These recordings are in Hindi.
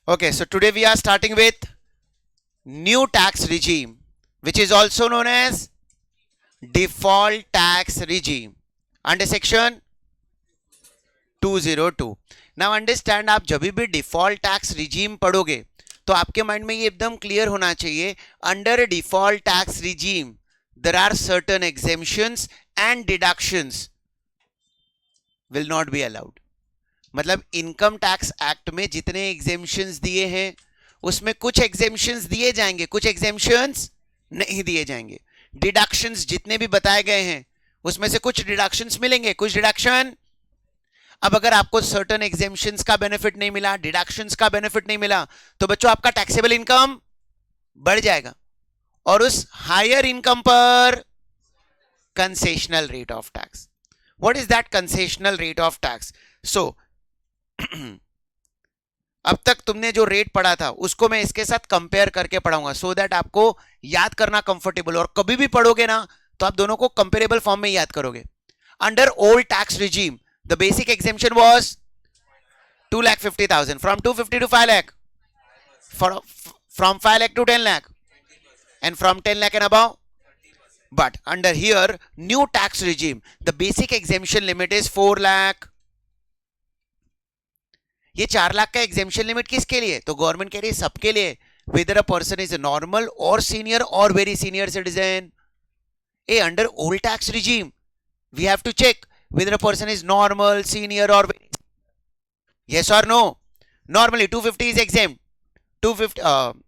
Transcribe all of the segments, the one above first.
Okay, so today we are starting with new tax regime, which is also known as default tax regime under section 202. Now understand, आप जब भी default tax regime पढ़ोगे तो आपके माइंड में ये एकदम क्लियर होना चाहिए, under default tax regime there are certain exemptions and deductions will not be allowed. मतलब इनकम टैक्स एक्ट में जितने एग्जेम्पशंस दिए हैं उसमें कुछ एग्जेम्पशंस दिए जाएंगे, कुछ एग्जेम्पशंस नहीं दिए जाएंगे. डिडक्शंस जितने भी बताए गए हैं उसमें से कुछ डिडक्शंस मिलेंगे, कुछ डिडक्शन. अब अगर आपको सर्टेन एग्जेम्पशंस का बेनिफिट नहीं मिला, डिडक्शंस का बेनिफिट नहीं मिला, तो बच्चों आपका टैक्सेबल इनकम बढ़ जाएगा और उस हायर इनकम पर concessional rate of tax. What is that concessional rate of tax? So अब तक तुमने जो रेट पढ़ा था उसको मैं इसके साथ कंपेयर करके पढ़ाऊंगा सो दैट आपको याद करना कंफर्टेबल, और कभी भी पढ़ोगे ना तो आप दोनों को कंपेरेबल फॉर्म में याद करोगे. Under old tax regime the basic exemption was 2,50,000, from 250 to 5 lakh, from 5 lakh to 10 lakh, and from 10 lakh and above. But under here new tax regime the basic exemption limit is 4 lakh. ये 4 लाख का एग्जेम्पशन लिमिट किसके लिए? तो गवर्नमेंट कह रही है सबके लिए, whether a person is a normal or senior or very senior citizen. A under old tax regime we have to check whether a person is normal, senior or very... yes or no. Normally 250 is exempt, 250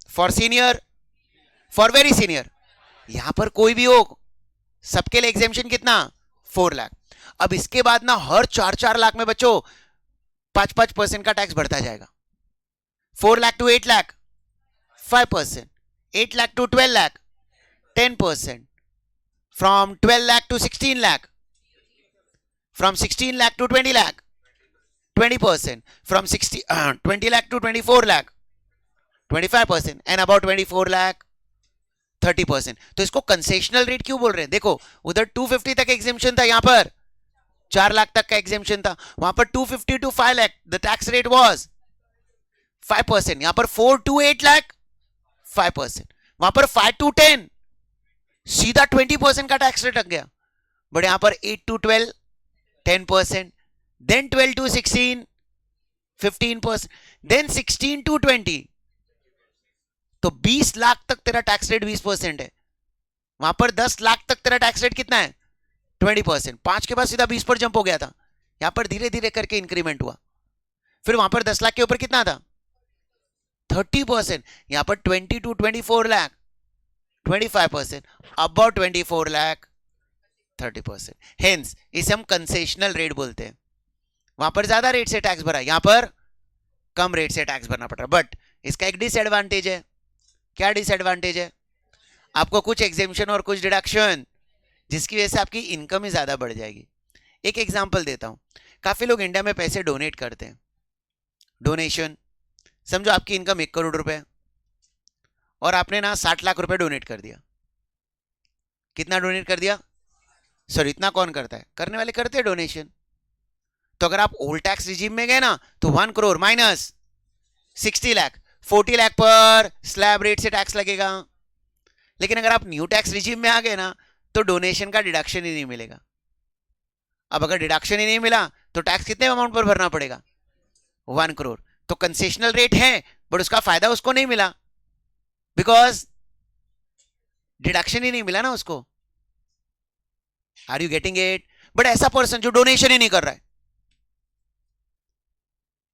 for senior, for very senior. यहां पर कोई भी हो सबके लिए एग्जेम्पशन कितना? 4 लाख. अब इसके बाद ना हर 4 लाख में बच्चों 5% का टैक्स बढ़ता जाएगा. 4 lakh to 8 lakh 5%, 8 lakh to 12 lakh 10%, from 12 lakh to 16 lakh, from 16 lakh to 20 lakh 20%, from 20 lakh to 24 lakh 25%, and about 24 lakh 30%. तो इसको कंसेशनल रेट क्यों बोल रहे हैं? देखो उधर 250 तक एग्जेम्पशन था, यहां पर 4 लाख तक का एग्जेम्पशन था. वहां पर 250 to 5 lakh the tax rate was 5%. यहां पर 4 to 8 lakh 5%. वहां पर 5 to 10 सीधा 20% का टैक्स रेट लग गया. बट यहां पर 8 to 12 10%, then 12 to 16 15%, then 16 to 20. तो 20 लाख तक तेरा टैक्स रेट 20% है. वहां पर 10 लाख तक तेरा टैक्स रेट कितना है? 20%. 5 के बाद सीधा 20 पर जंप हो गया था. यहां पर धीरे धीरे करके इंक्रीमेंट हुआ. फिर वहां पर 10 लाख के ऊपर कितना था? 30%. यहां पर 20 to 24 lakh 25%, about 24 lakh 30%. Hence इसे हम कंसेशनल रेट बोलते हैं. वहां पर ज्यादा रेट से टैक्स भरा, यहां पर कम रेट से टैक्स भरना पड़ रहा. बट इसका एक डिसएडवांटेज है. क्या डिसएडवांटेज है? आपको कुछ एग्जेम्पशन और कुछ डिडक्शन जिसकी वजह से आपकी इनकम ही ज्यादा बढ़ जाएगी. एक एग्जांपल देता हूं. काफी लोग इंडिया में पैसे डोनेट करते हैं. डोनेशन समझो आपकी इनकम 1 करोड़ रुपए और आपने ना 60 लाख रुपए डोनेट कर दिया. कितना डोनेट कर दिया? सर इतना कौन करता है? करने वाले करते हैं डोनेशन. तो अगर आप ओल्ड टैक्स रिजीम में गए ना तो 1 करोड़ माइनस 60 लाख 40 लाख पर स्लैब रेट से टैक्स लगेगा. लेकिन अगर आप न्यू टैक्स रिजीम में आ गए ना तो डोनेशन का डिडक्शन ही नहीं मिलेगा. अब अगर डिडक्शन ही नहीं मिला तो टैक्स कितने अमाउंट पर भरना पड़ेगा? 1 करोड़. तो कंसेशनल रेट है बट उसका फायदा उसको नहीं मिला बिकॉज डिडक्शन ही नहीं मिला ना उसको. Are you getting it? But ऐसा पर्सन जो डोनेशन ही नहीं कर रहा है,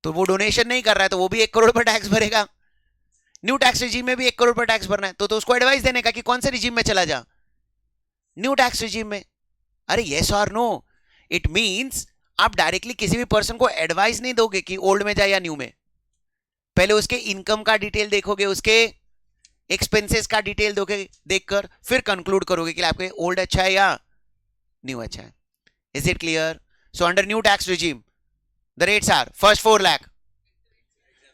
तो वो डोनेशन नहीं कर रहा है तो वो भी 1 करोड़ पर टैक्स भरेगा. न्यू टैक्स रिजीम में भी 1 करोड़ पर टैक्स भरना है तो उसको एडवाइस देने का कि कौन से रिजीम में चला जा? न्यू टैक्स रिजीम में. अरे यस और नो? इट मींस आप डायरेक्टली किसी भी पर्सन को एडवाइस नहीं दोगे कि ओल्ड में जाए या न्यू में. पहले उसके इनकम का डिटेल देखोगे, उसके एक्सपेंसेस का डिटेल देखकर फिर कंक्लूड करोगे कि आपके ओल्ड अच्छा है या न्यू अच्छा है. Is it clear? So under new tax regime the rates are first 4 lakh,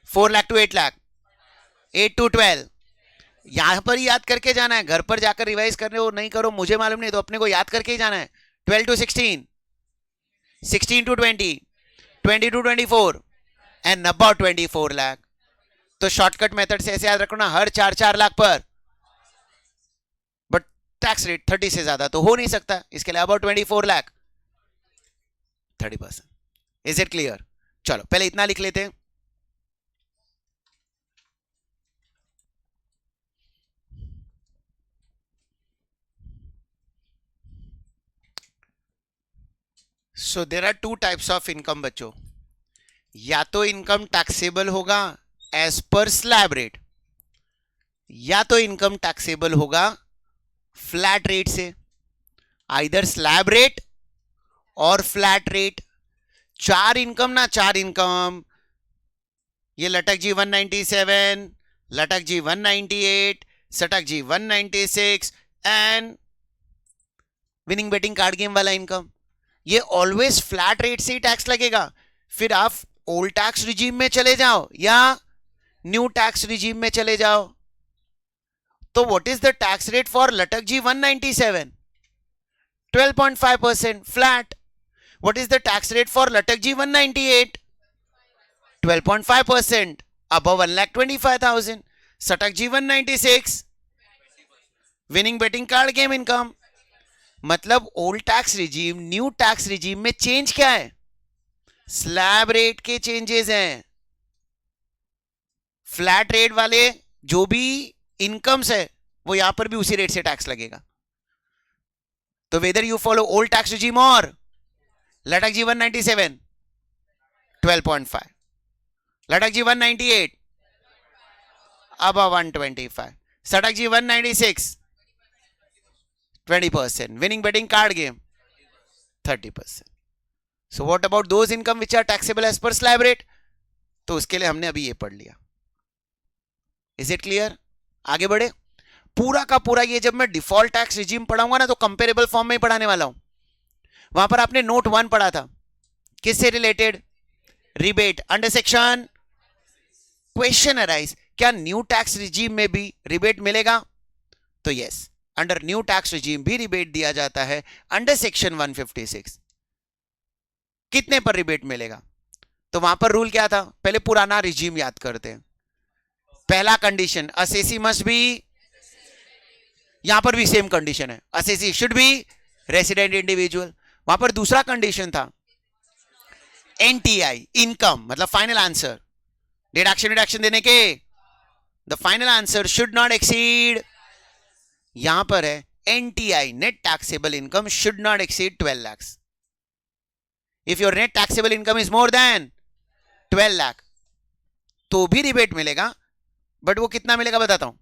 4 lakh to 8 lakh, 8 to 12. यहां पर ही याद करके जाना है. घर पर जाकर रिवाइज करने वो नहीं करो, मुझे मालूम नहीं, तो अपने को याद करके ही जाना है. 12 to 16, 16 to 20, 20 to 24 and about 24 lakh. तो शॉर्टकट मेथड से ऐसे याद रखना, हर 4 लाख पर, बट टैक्स रेट 30 से ज्यादा तो हो नहीं सकता, इसके लिए about 24 lakh 30%। Is it clear? चलो पहले इतना लिख लेते हैं। So there are 2 types of income बच्चों, या तो इनकम टैक्सेबल होगा एज पर स्लैब रेट, या तो इनकम टैक्सेबल होगा फ्लैट रेट से, आइदर स्लैब रेट और फ्लैट रेट। 4 इनकम ना, 4 इनकम, ये लटक जी 197, लटक जी 198, सटक जी 196 and winning betting card game वाला इनकम, ये ऑलवेज फ्लैट रेट से ही टैक्स लगेगा। फिर आप ओल्ड टैक्स रिजीम में चले जाओ या न्यू टैक्स रिजीम में चले जाओ, तो what is the tax rate for लटक जी 197? 12.5% फ्लैट। What is the tax rate for लटक जी 198? 12.5% above 1,25,000। सटक जी 196 winning betting card game income. मतलब old tax regime new tax regime में चेंज क्या है? स्लैब रेट के चेंजेस हैं। फ्लैट रेट वाले जो भी इनकम्स है वो यहां पर भी उसी रेट से टैक्स लगेगा। तो whether you follow old tax regime और लटक जी 197 12.5, लटक जी 198 अब 125, सटक जी 196 20%, winning betting card game 30%. So what about those income which are taxable as per slab rate? तो उसके लिए हमने अभी ये पढ़ लिया। Is it clear? आगे बढ़े। पूरा का पूरा ये जब मैं डिफॉल्ट टैक्स रिजीम पढ़ाऊंगा ना तो कंपेरेबल फॉर्म में ही पढ़ाने वाला हूं। वहां पर आपने नोट 1 पढ़ा था, किससे related? Rebate under section. Question arise, क्या न्यू टैक्स रिजीम में भी रिबेट मिलेगा? तो yes, under new tax regime भी रिबेट दिया जाता है अंडर सेक्शन 156। कितने पर रिबेट मिलेगा? तो वहां पर रूल क्या था? पहले पुराना रिजीम याद करते हैं। पहला कंडीशन, असेसी मस्ट बी, यहां पर भी सेम कंडीशन है, assessee should be resident individual. वहां पर दूसरा कंडीशन था एनटीआई इनकम, मतलब फाइनल आंसर, डिडक्शन देने के the final answer should not exceed, यहां पर है NTI net taxable income should not exceed 12 lakh. If your net taxable income is more than 12 lakh तो भी रिबेट मिलेगा, बट वो कितना मिलेगा बताता हूं।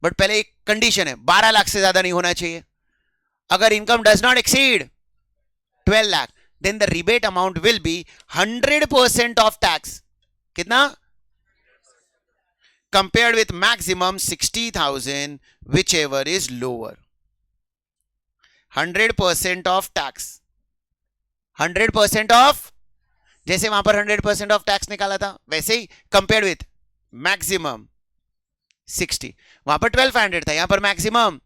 बट पहले एक कंडीशन है, 12 लाख से ज्यादा नहीं होना चाहिए। अगर income does not exceed 12 lakh then the rebate amount will be 100% of tax. कितना? compared with maximum 60,000 whichever is lower। 100% of tax, 100% of, जैसे वहां पर 100% ऑफ टैक्स निकाला था वैसे ही कंपेयर विथ मैक्सिमम 60, वहां पर 1200 था, यहां पर मैक्सिमम।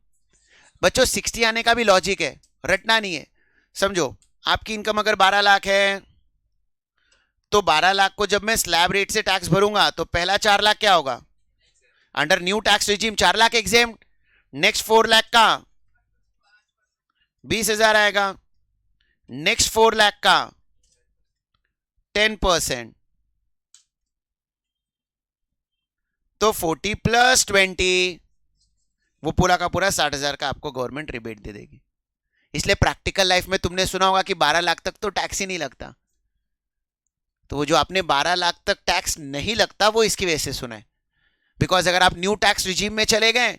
बच्चों 60 आने का भी लॉजिक है, रटना नहीं है। समझो आपकी इनकम अगर 12 लाख है तो 12 लाख को जब मैं स्लैब रेट से टैक्स भरूंगा तो पहला 4 लाख क्या होगा? Under new tax regime 4 lakh exempt, next 4 lakh का 20,000 आएगा, नेक्स्ट 4 लाख का 10%, तो 40 + 20 वो पूरा का पूरा 60,000 का आपको गवर्नमेंट रिबेट दे देगी। इसलिए प्रैक्टिकल लाइफ में तुमने सुना होगा कि 12 लाख तक तो टैक्स ही नहीं लगता। तो वो जो आपने 12 लाख तक टैक्स नहीं लगता वो इसकी वजह से सुना है, बिकॉज अगर आप न्यू टैक्स रिजीम में चले गए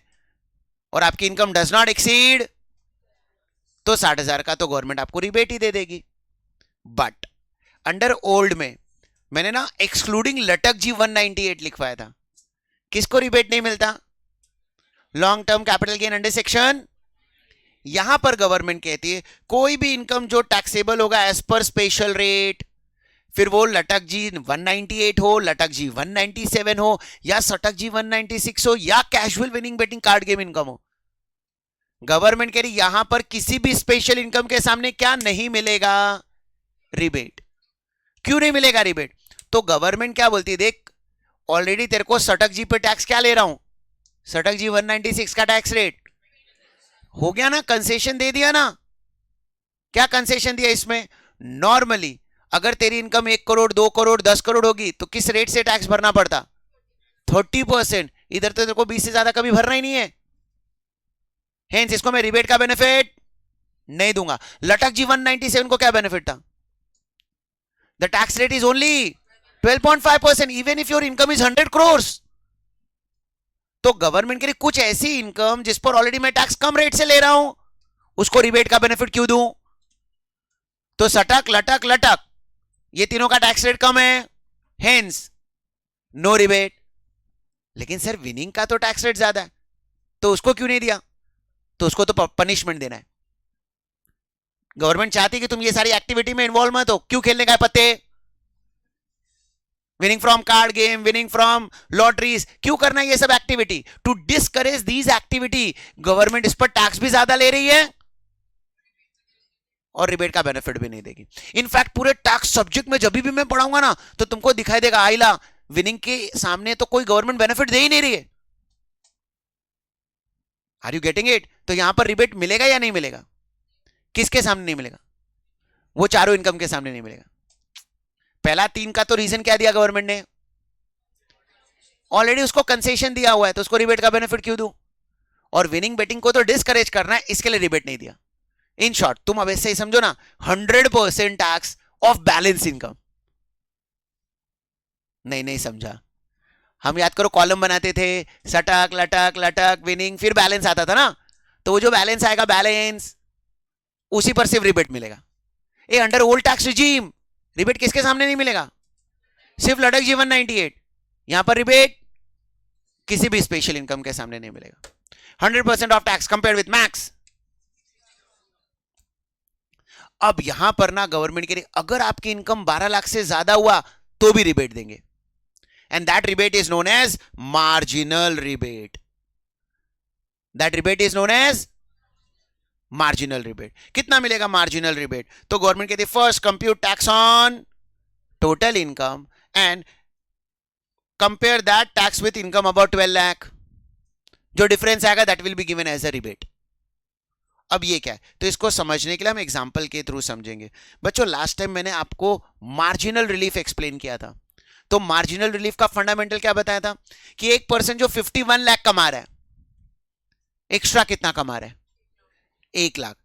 और आपकी इनकम डज नॉट एक्सीड तो 60,000 का तो गवर्नमेंट आपको रिबेट ही दे देगी। बट अंडर ओल्ड में मैंने ना एक्सक्लूडिंग लटक जी 198 लिखवाया था। किसको रिबेट नहीं मिलता? Long term capital gain under section. यहां पर गवर्नमेंट कहती है कोई भी इनकम जो टैक्सेबल होगा एज पर स्पेशल रेट, फिर वो लटक जी 198 हो, लटक जी 197 हो, या सटक जी 196 हो, या casual winning betting card game income हो, गवर्नमेंट कह रही यहां पर किसी भी स्पेशल इनकम के सामने क्या नहीं मिलेगा? रिबेट। क्यों नहीं मिलेगा रिबेट? तो गवर्नमेंट क्या बोलती है, देख ऑलरेडी तेरे को सटक जी पे टैक्स क्या ले रहा हूं, सटक जी 196 का टैक्स रेट हो गया ना, कंसेशन दे दिया ना। क्या कंसेशन दिया इसमें, नॉर्मली अगर तेरी इनकम 1 करोड़ 2 करोड़ 10 करोड़ होगी तो किस रेट से टैक्स भरना पड़ता, 30%। इधर तो तेरे को 20 से ज्यादा कभी भरना ही नहीं है, हेंस इसको मैं रिबेट का बेनिफिट नहीं दूंगा। लटक जी 197 को क्या बेनिफिट था, the tax rate is only 12.5% even if your income is 100 crore. तो गवर्नमेंट के लिए कुछ ऐसी इनकम जिस पर ऑलरेडी मैं टैक्स कम रेट से ले रहा हूं, उसको रिबेट का बेनिफिट क्यों दूं। तो सटक लटक लटक ये तीनों का टैक्स रेट कम है, हेंस नो रिबेट। लेकिन सर विनिंग का तो टैक्स रेट ज्यादा है, तो उसको क्यों नहीं दिया, तो उसको तो पनिशमेंट देना है। गवर्नमेंट चाहती कि तुम ये सारी एक्टिविटी में इन्वॉल्व मत हो, क्यों खेलने का है पत्ते, winning from card game, winning from lotteries, क्यों करना है ये सब activity, to discourage these activity. Government इस पर टैक्स भी ज्यादा ले रही है और रिबेट का बेनिफिट भी नहीं देगी। इनफैक्ट पूरे टैक्स सब्जेक्ट में जब भी मैं पढ़ाऊंगा ना तो तुमको दिखाई देगा आइला विनिंग के सामने तो कोई गवर्नमेंट बेनिफिट दे ही नहीं रही है। Are you getting it. तो यहां पर रिबेट मिलेगा या नहीं मिलेगा, किसके सामने नहीं मिलेगा, वो चारों इनकम के सामने नहीं मिलेगा। पहला 3 का तो रीजन क्या दिया गवर्नमेंट ने, ऑलरेडी उसको कंसेशन दिया हुआ है तो उसको रिबेट का बेनिफिट क्यों दूं, और विनिंग बेटिंग को तो डिस्करेज करना है इसके लिए रिबेट नहीं दिया। इन शॉर्ट तुम अब ऐसे ही समझो ना, 100% टैक्स ऑफ बैलेंस इनकम। नहीं समझा, हम याद करो कॉलम बनाते थे, सटक लटक लटक विनिंग, फिर बैलेंस आता था ना, तो वो जो बैलेंस आएगा बैलेंस उसी पर सिर्फ रिबेट मिलेगा। A under old tax regime rebate किसके सामने नहीं मिलेगा, सिर्फ लटक जी 198, यहां पर रिबेट किसी भी स्पेशल इनकम के सामने नहीं मिलेगा। 100% of tax compare with max. अब यहां पर ना गवर्नमेंट के लिए अगर आपकी इनकम 12 लाख से ज्यादा हुआ तो भी रिबेट देंगे, and that rebate is known as marginal rebate. That rebate is known as marginal rebate. कितना मिलेगा marginal rebate, तो गवर्नमेंट कहती है first compute tax on total income and compare that tax with income about 12 lakh, जो डिफरेंस आएगा that will be given as a rebate. अब ये क्या है, तो इसको समझने के लिए हम एग्जांपल के थ्रू समझेंगे। बच्चों लास्ट टाइम मैंने आपको मार्जिनल रिलीफ एक्सप्लेन किया था, तो मार्जिनल रिलीफ का फंडामेंटल क्या बताया था कि एक पर्सन जो 51 लाख कमा रहा है, एक्स्ट्रा कितना कमा रहा है, 1 लाख।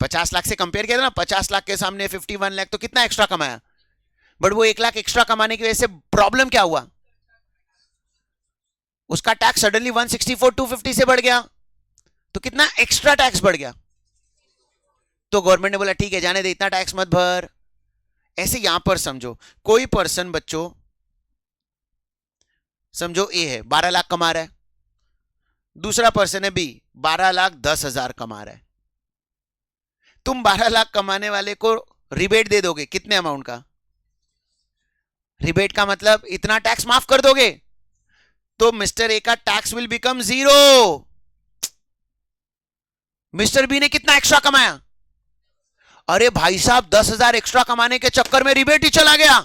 50 लाख से कंपेयर किया था ना, 50 लाख के सामने 51 लाख, तो कितना एक्स्ट्रा कमाया, बट वो 1 लाख एक्स्ट्रा कमाने की वजह से प्रॉब्लम क्या हुआ, उसका टैक्स सडनली 164 250 से बढ़ गया, तो कितना एक्स्ट्रा टैक्स बढ़ गया। तो गवर्नमेंट ने बोला ठीक है जाने दे, इतना टैक्स मत भर। ऐसे यहां पर समझो कोई पर्सन बच्चों समझो ए है 12 लाख कमा रहा है, दूसरा पर्सन है बी 12,10,000 कमा रहा है। तुम 12 लाख कमाने वाले को रिबेट दे दोगे कितने अमाउंट का, रिबेट का मतलब इतना टैक्स माफ कर दोगे, तो मिस्टर ए का tax will become 0। Mister B ने कितना एक्स्ट्रा कमाया, अरे भाई साहब 10,000 एक्स्ट्रा कमाने के चक्कर में रिबेट ही चला गया,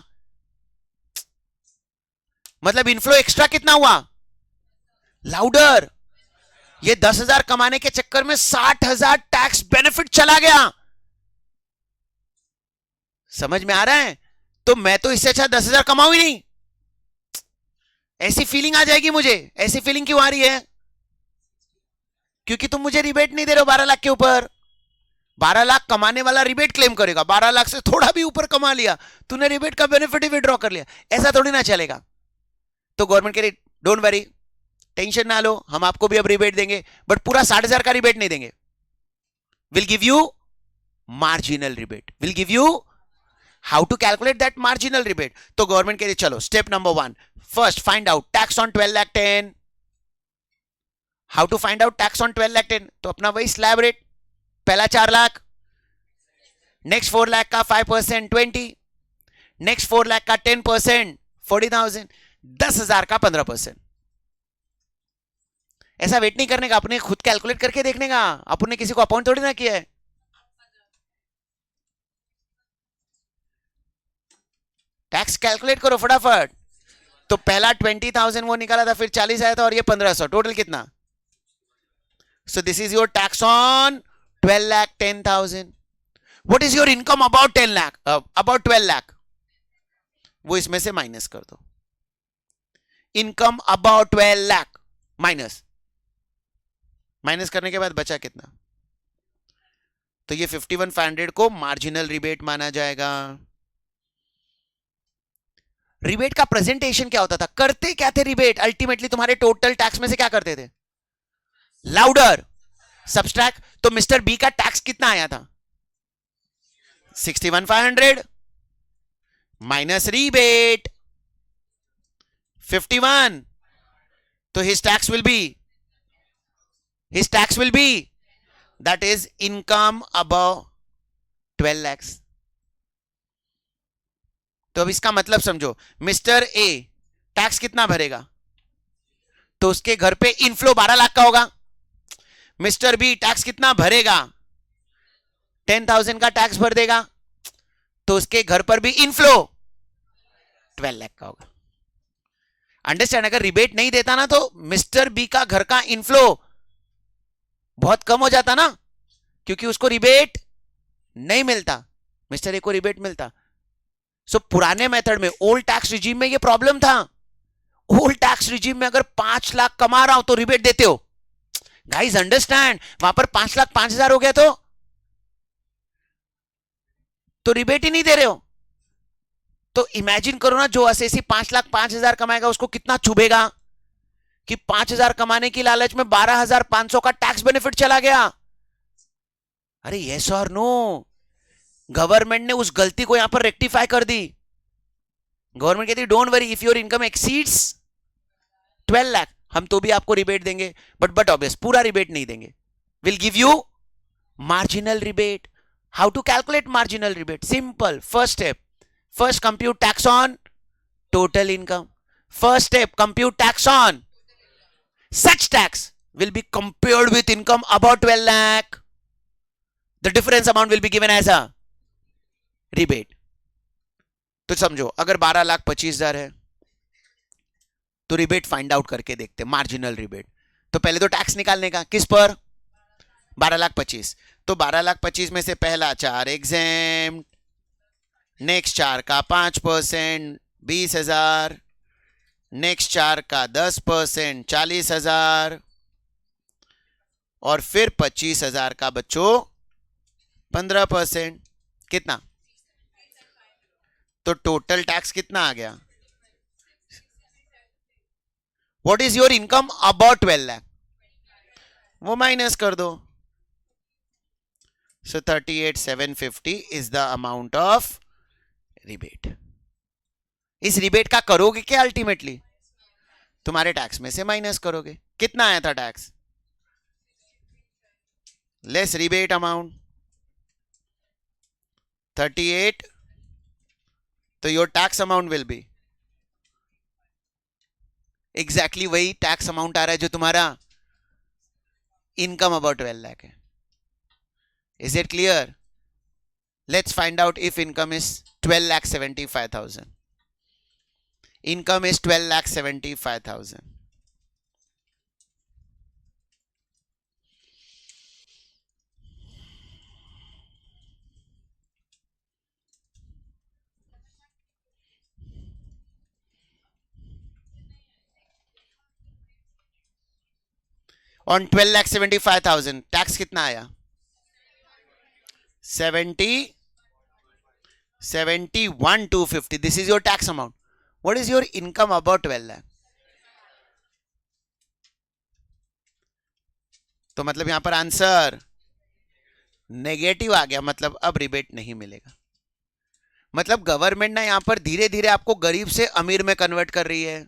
मतलब इनफ्लो एक्स्ट्रा कितना हुआ, लाउडर, ये 10,000 कमाने के चक्कर में 60,000 टैक्स बेनिफिट चला गया। समझ में आ रहा है, तो मैं तो इससे अच्छा 10,000 कमाऊं ही नहीं, ऐसी फीलिंग आ जाएगी मुझे। ऐसी फीलिंग क्यों आ रही है, क्योंकि तुम मुझे रिबेट नहीं दे रहे हो 12 लाख के ऊपर। 12 लाख कमाने वाला रिबेट क्लेम करेगा, 12 लाख से थोड़ा भी ऊपर कमा लिया तूने रिबेट का बेनिफिट ही विड्रॉ कर लिया, ऐसा थोड़ी ना चलेगा। तो गवर्नमेंट कह रही डोंट वरी, टेंशन ना लो, हम आपको भी अब रिबेट देंगे, बट पूरा 60,000 का रिबेट नहीं देंगे, will give you marginal rebate. Will give you how to calculate that marginal rebate. तो गवर्नमेंट कह रही चलो step number 1, first find out tax on 12 lakh 10। How to find out tax on 12 lakh 10, तो अपना वही स्लैब रेट, पहला 4 लाख, नेक्स्ट 4 लाख का 5% 20, नेक्स्ट 4 लाख का 10% 40,000, 10,000 का 15%। ऐसा वेट नहीं करने का, अपने खुद कैलकुलेट करके देखने का, अपने किसी को अपॉइंट थोड़ी ना किया है। टैक्स कैलकुलेट करो फटाफट, तो पहला 20,000 वो निकाला था, फिर 40 आया था, और ये 1500, टोटल कितना? So this is your tax on 12 lakh 10,000. What is your income about 10 lakh, about 12 lakh? वो इसमें से माइनस कर दो. Income about 12 lakh minus, minus करने के बाद बचा कितना? तो ये 51,500 को मार्जिनल रिबेट माना जाएगा. रिबेट का प्रेजेंटेशन क्या होता था, करते क्या थे रिबेट? अल्टीमेटली तुम्हारे टोटल टैक्स में से क्या करते थे? Louder subtract. तो मिस्टर बी का टैक्स कितना आया था? 61,500 माइनस रिबेट 51. तो his tax will be that is income above 12 lakhs. तो अब इसका मतलब समझो, मिस्टर ए टैक्स कितना भरेगा? तो उसके घर पे इनफ्लो 12 लाख का होगा. मिस्टर बी टैक्स कितना भरेगा? 10,000 का टैक्स भर देगा, तो उसके घर पर भी इनफ्लो 12 लाख का होगा. अंडरस्टैंड? अगर रिबेट नहीं देता ना, तो मिस्टर बी का घर का इनफ्लो बहुत कम हो जाता ना, क्योंकि उसको रिबेट नहीं मिलता, मिस्टर ए को रिबेट मिलता. सो पुराने मेथड में, ओल्ड टैक्स रिजीम में, ये प्रॉब्लम था. ओल्ड टैक्स रिजीम में अगर 5 लाख कमा रहा हूं तो रिबेट देते हो. Guys understand? वहां पर 5 लाख 5,000 हो गया तो रिबेट ही नहीं दे रहे हो. तो इमेजिन करो ना, जो असेसी 5 लाख 5,000 कमाएगा उसको कितना चुभेगा कि 5,000 कमाने की लालच में 12,500 का टैक्स बेनिफिट चला गया. अरे यस और नो? गवर्नमेंट ने उस गलती को यहां पर रेक्टिफाई कर दी. गवर्नमेंट कहती don't worry, if your income exceeds 12 lakh हम तो भी आपको रिबेट देंगे, बट ऑब्वियस पूरा रिबेट नहीं देंगे. Will give you marginal rebate. How to calculate marginal rebate? Simple. First step, first compute tax on total income. First step, compute tax on such tax will be compared with income about 12 lakh. The difference amount will be given as a rebate. तो समझो, अगर 12,25,000 है तो रिबेट फाइंड आउट करके देखते, मार्जिनल रिबेट. तो पहले तो टैक्स निकालने का, किस पर? 12,25,000. तो 12,25,000 में से पहला 4 एग्जेम्प्ट, नेक्स्ट 4 का 5% 20,000, नेक्स्ट 4 का 10% 40,000, और फिर 25,000 का बच्चों 15%. कितना? तो टोटल टैक्स कितना आ गया? What is your income about 12 lakh? वो माइनस कर दो. सो 38,750 is the amount of rebate. इस रिबेट का करोगे क्या? अल्टीमेटली तुम्हारे टैक्स में से माइनस करोगे. कितना आया था टैक्स? Less rebate amount 38. तो your tax amount will B exactly वही टैक्स अमाउंट आ रहा है जो तुम्हारा इनकम अबाउट 12 लाख है. Is it clear? Let's find out if income is 12,75,000. Income is 12,75,000. On 12,75,000 tax कितना आया? 71,250. This is your tax amount. What is your income about 12 lakh? तो मतलब यहां पर आंसर नेगेटिव आ गया, मतलब अब रिबेट नहीं मिलेगा. मतलब गवर्नमेंट ना यहां पर धीरे धीरे आपको गरीब से अमीर में कन्वर्ट कर रही है.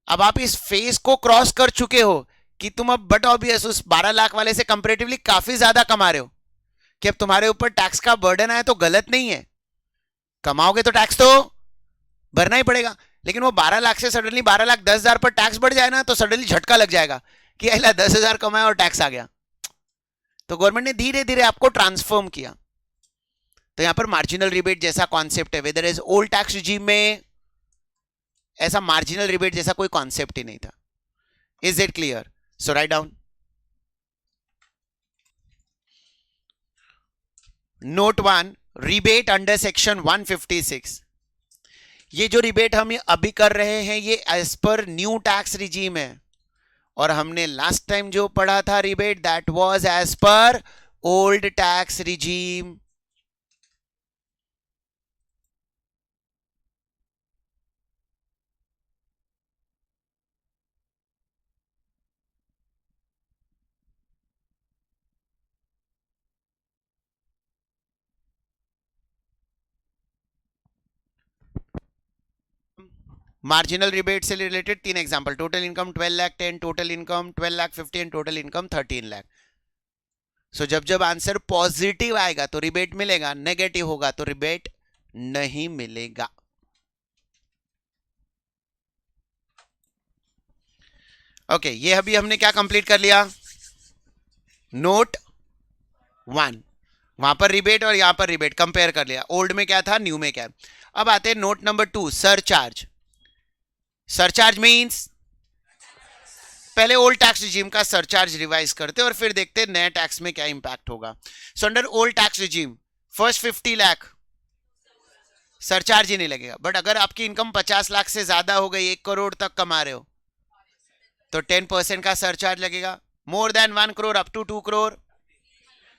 अब आप इस फेज को क्रॉस कर चुके हो कि तुम अब बट ऑब्वियस उस 12 लाख वाले से कंपैरेटिवली काफी ज्यादा कमा रहे हो, कि अब तुम्हारे ऊपर टैक्स का बर्डन आया तो गलत नहीं है. कमाओगे तो टैक्स तो भरना ही पड़ेगा. लेकिन वो 12 लाख से सडनली 12,10,000 पर टैक्स बढ़ जाए ना, तो सडनली झटका लग जाएगा कि 10,000 कमाया और टैक्स आ गया. तो गवर्नमेंट ने धीरे धीरे आपको ट्रांसफॉर्म किया. तो यहां पर मार्जिनल रिबेट जैसा कॉन्सेप्ट है, whether is old tax regime में ऐसा मार्जिनल रिबेट जैसा कोई कॉन्सेप्ट ही नहीं था. Is it clear? So write down. Note 1, rebate under section 156. ये जो रिबेट हम अभी कर रहे हैं ये as per new tax regime है, और हमने लास्ट टाइम जो पढ़ा था rebate that was as per old tax regime. Marginal rebate से related 3 example. Total income 12 lakh 10, total income 12 lakh 15, total income 13 lakh. So जब जब आंसर पॉजिटिव आएगा तो रिबेट मिलेगा, नेगेटिव होगा तो रिबेट नहीं मिलेगा. ओके, ये अभी हमने क्या कंप्लीट कर लिया? नोट 1. वहां पर रिबेट और यहां पर रिबेट कंपेयर कर लिया. ओल्ड में क्या था, न्यू में क्या. अब आते हैं note number 2, surcharge. Surcharge means पहले ओल्ड टैक्स रिजीम का सरचार्ज रिवाइज करते और फिर देखते नए टैक्स में क्या इंपैक्ट होगा. So under old tax regime first 50 lakh surcharge ही नहीं लगेगा. बट अगर आपकी इनकम 50 लाख से ज्यादा हो गई, 1 करोड़ तक कमा रहे हो, तो 10% का सरचार्ज लगेगा. More than 1 crore up to 2 crore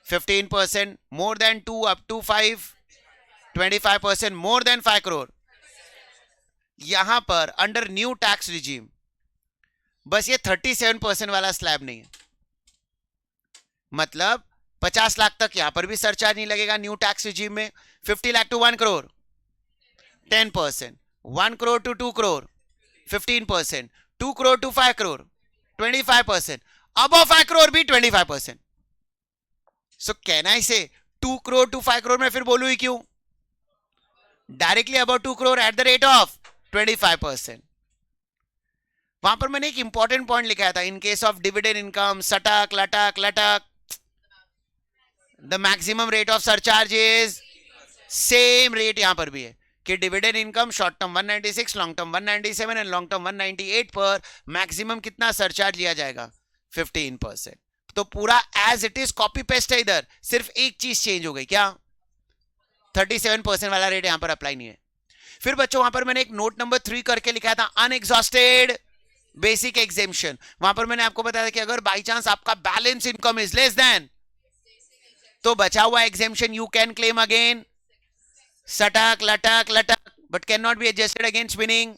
15%, more than 2 up to 5 25%, more than 5 crore. यहां पर अंडर न्यू टैक्स रिजीम बस ये 37% वाला स्लैब नहीं है. मतलब 50 लाख तक यहां पर भी सरचार्ज नहीं लगेगा न्यू टैक्स रिजीम में. 50 lakh to 1 crore 10%, 1 crore to 2 crore 15%, 2 crore to 5 crore 25%, above 5 crore भी 25%. सो कैन आई से 2 करोड़ टू 5 करोड़ में फिर बोलू ही क्यों? Directly about 2 crore at the rate of 25%. वहां पर मैंने एक इंपॉर्टेंट पॉइंट लिखा था, in case of dividend income सटक लटक लटक the maximum rate of surcharge is same rate. यहां पर भी है कि dividend income short term 196, long term 197 and long term 198 पर मैक्सिमम कितना सरचार्ज लिया जाएगा? 15%. तो पूरा as it is copy paste है. इधर सिर्फ एक चीज चेंज हो गई, क्या? 37% वाला रेट यहां पर अप्लाई नहीं है. फिर बच्चों वहां पर मैंने एक नोट नंबर 3 करके लिखा था अनएग्जॉस्टेड बेसिक एग्जेम्पशन. वहां पर मैंने आपको बताया था कि अगर बाई चांस आपका balance income is less than, तो बचा हुआ exemption you can claim again सटक लटक लटक but can not be adjusted against winning.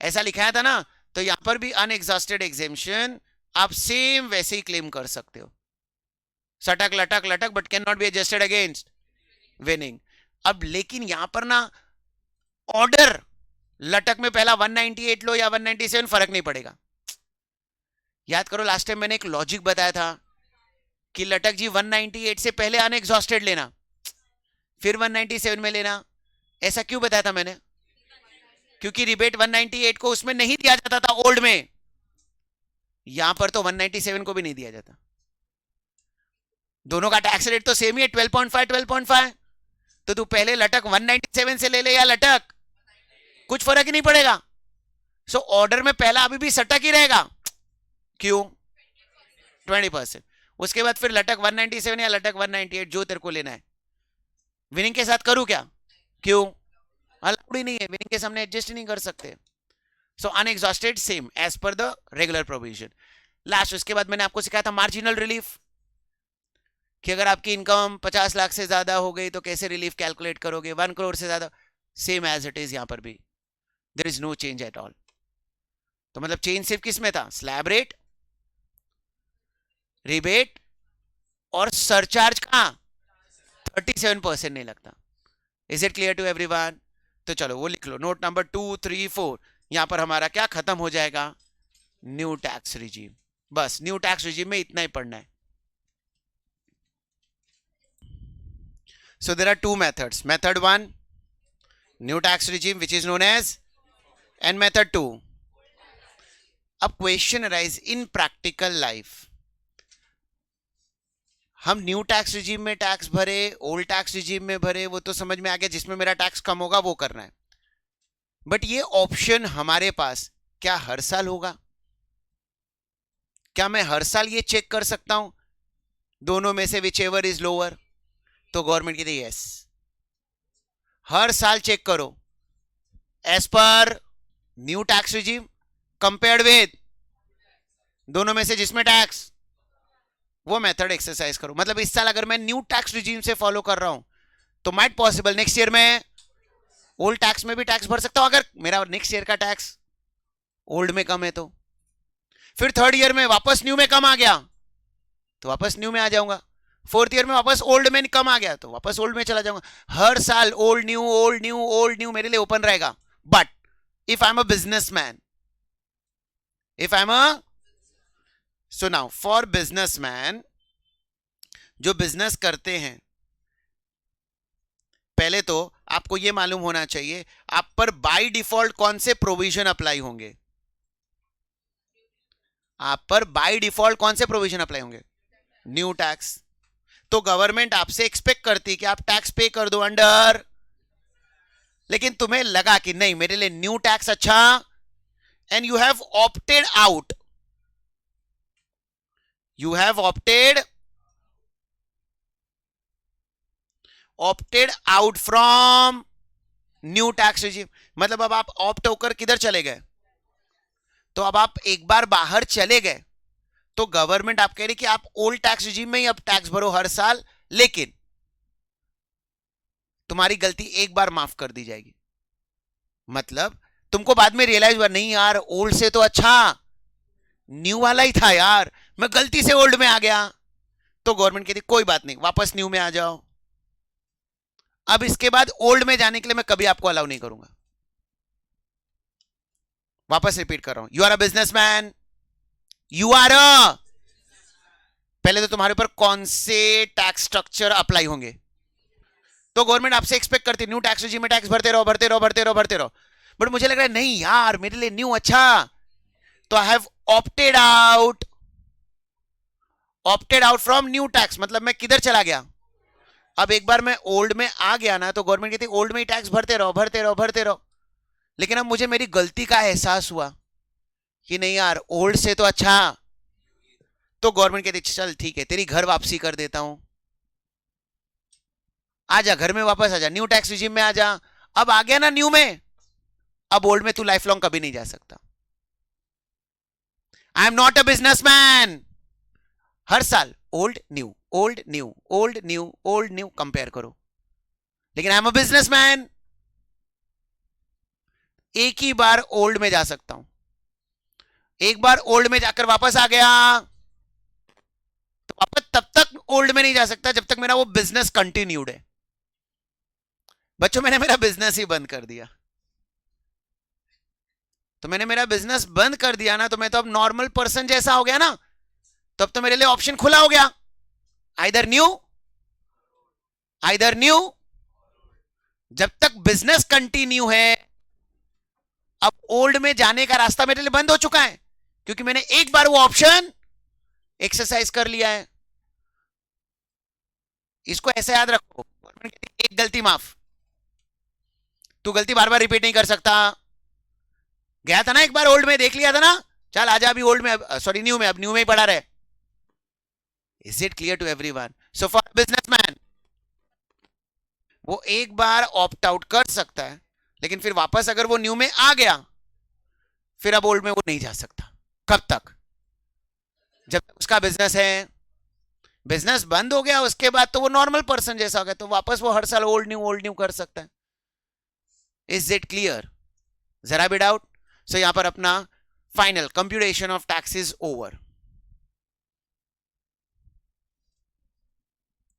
ऐसा लिखाया था ना. तो यहां पर भी अनएग्जॉस्टेड एग्जेम्पशन आप सेम वैसे ही क्लेम कर सकते हो, सटक लटक लटक but can not be adjusted against winning. अब लेकिन यहां पर ना ऑर्डर लटक में पहला 198 लो या 197 फर्क नहीं पड़ेगा. याद करो लास्ट टाइम मैंने एक लॉजिक बताया था कि लटक जी 198 से पहले अनएग्जॉस्टेड लेना फिर 197 में लेना. ऐसा क्यों बताया था मैंने? क्योंकि रिबेट 198 को उसमें नहीं दिया जाता था ओल्ड में. यहां पर तो 197 को भी नहीं दिया जाता. दोनों का टैक्स रेट तो सेम ही है 12.5 12.5. तो तू पहले लटक 197 से ले ले या लटक, कुछ फर्क ही नहीं पड़ेगा. सो ऑर्डर में पहला अभी भी सटक ही रहेगा. क्यों? 20%. उसके बाद फिर लटक 197 या लटक 198 जो तेरे को लेना है. विनिंग के साथ करूं क्या? क्यों? अलाउड ही नहीं है, विनिंग के सामने एडजस्ट ही नहीं कर सकते. So unexhausted same as per the regular provision. Last उसके बाद मैंने आपको सिखाया था मार्जिनल रिलीफ, कि अगर आपकी इनकम 50 लाख से ज्यादा हो गई तो कैसे रिलीफ कैलकुलेट करोगे. 1 करोड़ से ज्यादा सेम एज इट इज. यहां पर भी there is no change at all. तो मतलब चेंज सिर्फ किस में था? स्लैब रेट, रिबेट और सरचार्ज का 37% नहीं लगता. Is it clear to everyone? तो चलो वो लिख लो. नोट नंबर 2 3 4 यहां पर हमारा क्या खत्म हो जाएगा? New tax regime. बस न्यू टैक्स रिजीम में इतना ही पढ़ना है. So there are two methods. Method 1, new tax regime which is known as, and method 2. अब question arise in practical life. हम न्यू टैक्स रिजीम में टैक्स भरे, ओल्ड टैक्स रिजीम में भरे, वो तो समझ में आ गया. जिसमें मेरा टैक्स कम होगा वो करना है. बट ये ऑप्शन हमारे पास क्या हर साल होगा? क्या मैं हर साल ये चेक कर सकता हूं दोनों में से विच एवर इज लोअर? तो गवर्नमेंट कहती है यस, हर साल चेक करो as per new tax regime compared with दोनों में से जिसमें टैक्स, वो मेथड एक्सरसाइज करो। मतलब इस साल अगर मैं न्यू टैक्स रिजीम से फॉलो कर रहा हूं तो माइट पॉसिबल नेक्स्ट ईयर में ओल्ड टैक्स में भी टैक्स भर सकता हूं, अगर मेरा नेक्स्ट ईयर का टैक्स ओल्ड में कम है तो। फिर थर्ड ईयर में वापस न्यू में कम आ गया तो वापस न्यू में आ जाऊंगा। फोर्थ ईयर में वापस ओल्ड में कम आ गया तो वापस ओल्ड में चला जाऊंगा। हर साल old new old new old new मेरे लिए ओपन रहेगा। But if I am a businessman, if I am a so now for businessman जो बिजनेस करते हैं, पहले तो आपको यह मालूम होना चाहिए आप पर बाय डिफॉल्ट कौन से प्रोविजन अप्लाई होंगे। आप पर बाय डिफॉल्ट कौन से प्रोविजन अप्लाई होंगे? New tax. तो गवर्नमेंट आपसे एक्सपेक्ट करती कि आप टैक्स पे कर दो अंडर, लेकिन तुम्हें लगा कि नहीं मेरे लिए न्यू टैक्स अच्छा, and you have opted out, you have opted out from new tax regime. मतलब अब आप ऑप्ट होकर किधर चले गए? तो अब आप एक बार बाहर चले गए तो गवर्नमेंट आप कह रही कि आप ओल्ड टैक्स रिजीम में ही अब टैक्स भरो हर साल, लेकिन तुम्हारी गलती एक बार माफ कर दी जाएगी। मतलब तुमको बाद में रियलाइज हुआ नहीं यार ओल्ड से तो अच्छा न्यू वाला ही था यार, मैं गलती से ओल्ड में आ गया, तो गवर्नमेंट कहती कोई बात नहीं वापस न्यू में आ जाओ। अब इसके बाद ओल्ड में जाने के लिए मैं कभी आपको अलाउ नहीं करूंगा। वापस रिपीट कर रहा हूं, you are a businessman, you are a, पहले तो तुम्हारे ऊपर कौन से टैक्स स्ट्रक्चर अप्लाई होंगे? तो गवर्नमेंट आपसे एक्सपेक्ट करती न्यू टैक्स रिजीम में टैक्स भरते रहो भरते रहो भरते रहो भरते रहो। बट मुझे लग रहा है नहीं यार मेरे लिए न्यू अच्छा, तो I have opted out from new tax. मतलब मैं किधर चला गया? अब एक बार मैं ओल्ड में आ गया ना तो गवर्नमेंट कहती ओल्ड में ही टैक्स भरते रहो भरते रहो भरते रहो। लेकिन अब मुझे मेरी गलती का एहसास हुआ कि नहीं यार ओल्ड से तो अच्छा, तो गवर्नमेंट कहती चल ठीक है तेरी घर वापसी कर देता हूं, आजा घर में वापस आजा, न्यू टैक्स रिजीम में आजा। अब आ गया ना न्यू में, अब ओल्ड में तू लाइफ लॉन्ग कभी नहीं जा सकता। I am not a businessman, हर साल old new old new old new old new compare करो। लेकिन आई एम अ बिजनेसमैन, एक ही बार ओल्ड में जा सकता हूं, एक बार ओल्ड में जाकर वापस आ गया तो वापस तब तक ओल्ड में नहीं जा सकता जब तक मेरा वो बिजनेस कंटिन्यूड है। बच्चों मैंने मेरा बिजनेस ही बंद कर दिया, तो मैंने मेरा बिजनेस बंद कर दिया ना, तो मैं तो अब नॉर्मल पर्सन जैसा हो गया ना, तब तो मेरे लिए ऑप्शन खुला हो गया, आइदर न्यू। जब तक बिजनेस कंटिन्यू है अब ओल्ड में जाने का रास्ता मेरे लिए बंद हो चुका है, क्योंकि मैंने एक बार वो ऑप्शन एक्सरसाइज कर लिया है। इसको ऐसे याद रखो, एक गलती माफ, तू गलती बार बार रिपीट नहीं कर सकता। गया था ना एक बार ओल्ड में, देख लिया था ना, चल आजा अभी ओल्ड में, सॉरी न्यू में, अब न्यू में ही पड़ा रहे। Is it clear to everyone? So for businessman वो एक बार ऑप्ट आउट कर सकता है, लेकिन फिर वापस अगर वो न्यू में आ गया फिर अब ओल्ड में वो नहीं जा सकता। कब तक? जब तक उसका बिजनेस है। बिजनेस बंद हो गया उसके बाद तो वो नॉर्मल पर्सन जैसा हो गया, तो वापस वो हर साल ओल्ड न्यू कर सकता है। Is it clear? जरा भी डाउट? सो यहां पर अपना final computation of tax is over.